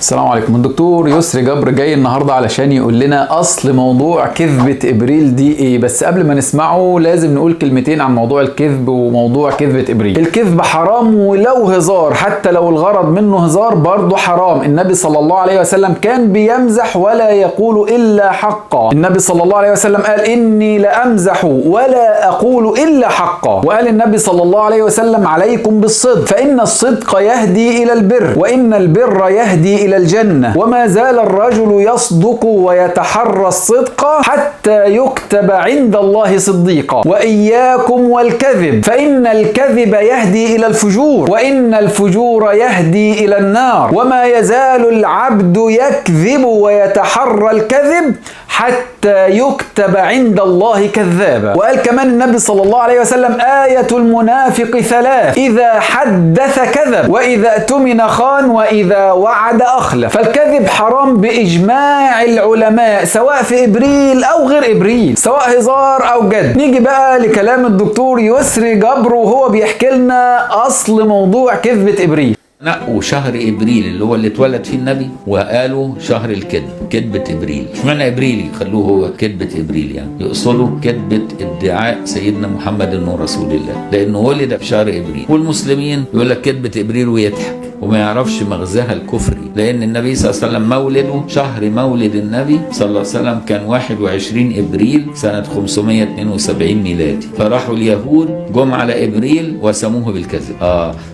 السلام عليكم. الدكتور يسري جبر جاي النهارده علشان يقول لنا اصل موضوع كذبة ابريل دي ايه. بس قبل ما نسمعه لازم نقول كلمتين عن موضوع الكذب وموضوع كذبة ابريل. الكذب حرام ولو هزار، حتى لو الغرض منه هزار برضه حرام. النبي صلى الله عليه وسلم كان بيمزح ولا يقول الا حقا. النبي صلى الله عليه وسلم قال اني لامزح ولا اقول الا حقا. وقال النبي صلى الله عليه وسلم عليكم بالصدق فان الصدق يهدي الى البر وان البر يهدي إلى الجنة. وما زال الرجل يصدق ويتحرى الصدق حتى يكتب عند الله صديقا. وإياكم والكذب فإن الكذب يهدي إلى الفجور وإن الفجور يهدي إلى النار. وما يزال العبد يكذب ويتحرى الكذب حتى يكتب عند الله كذابا. وقال كمان النبي صلى الله عليه وسلم آية المنافق ثلاث: إذا حدث كذب وإذا اؤتمن خان وإذا وعد أخلف. فالكذب حرام بإجماع العلماء سواء في إبريل أو غير إبريل، سواء هزار أو جد. نيجي بقى لكلام الدكتور يسري جبر وهو بيحكي لنا أصل موضوع كذبة إبريل. نقوا شهر ابريل اللي هو اللي اتولد فيه النبي وقالوا شهر الكذب، كذبة ابريل. اشمعنى ابريل يخلوه هو كذبة ابريل؟ يعني يقصدوا كذبة ادعاء سيدنا محمد انه رسول الله لانه ولد في شهر ابريل. والمسلمين يقول لك كذبة ابريل ويضحك وما يعرفش مغزاها الكفري، لان النبي صلى الله عليه وسلم مولده شهر مولد النبي صلى الله عليه وسلم كان 21 ابريل سنة 572 ميلادي. فراحوا اليهود جم على ابريل وسموه بالكذب.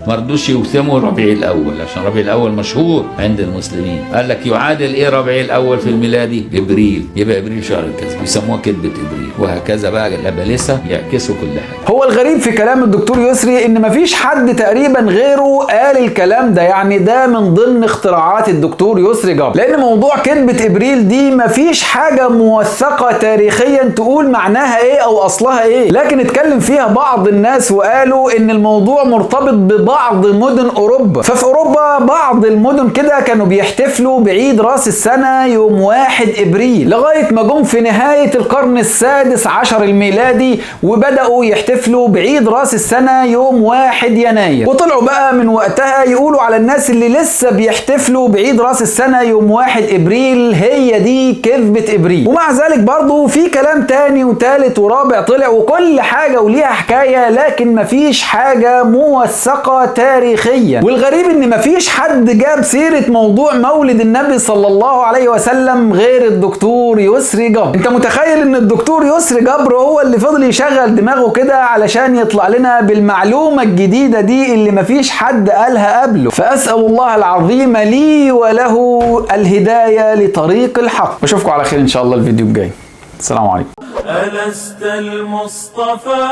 ما رضوش يوسموا ربيع الاول عشان ربيع الاول مشهور عند المسلمين. قال لك يعادل ايه ربيع الاول في الميلادي؟ ابريل، يبقى ابريل شهر الكذب، يسموها كذبة ابريل. وهكذا بقى الابالسه يعكسوا كل حاجه. هو الغريب في كلام الدكتور يسري ان مفيش حد تقريبا غيره قال الكلام ده، يعني ده من ضمن اختراعات الدكتور يسري جبر. لان موضوع كذبة ابريل دي مفيش حاجه موثقه تاريخيا تقول معناها ايه او اصلها ايه، لكن اتكلم فيها بعض الناس وقالوا ان الموضوع مرتبط ببعض مدن اوروبا. ففي اوروبا بعض المدن كده كانوا بيحتفلوا بعيد راس السنه يوم 1 ابريل لغايه ما جم في نهايه القرن السادس عشر الميلادي وبداوا يحتفلوا بعيد راس السنه يوم 1 يناير. وطلعوا بقى من وقتها يقولوا على الناس اللي لسه بيحتفلوا بعيد راس السنه يوم 1 ابريل هي دي كذبة ابريل. ومع ذلك برضو في كلام تاني وتالت ورابع طلع، وكل حاجه وليها حكايه، لكن مفيش حاجه موثقه تاريخيا. والغريب ان مفيش حد جاب سيرة موضوع مولد النبي صلى الله عليه وسلم غير الدكتور يسري جبر. انت متخيل ان الدكتور يسري جبر هو اللي فضل يشغل دماغه كده علشان يطلع لنا بالمعلومة الجديدة دي اللي مفيش حد قالها قبله. فأسأل الله العظيم لي وله الهداية لطريق الحق. واشوفكم على خير ان شاء الله الفيديو الجاي. السلام عليكم. ألست المصطفى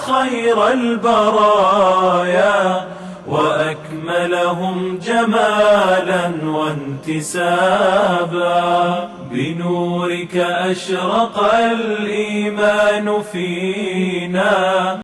خير البرايا وأكملهم جمالا وانتسابا. بنورك أشرق الإيمان فينا.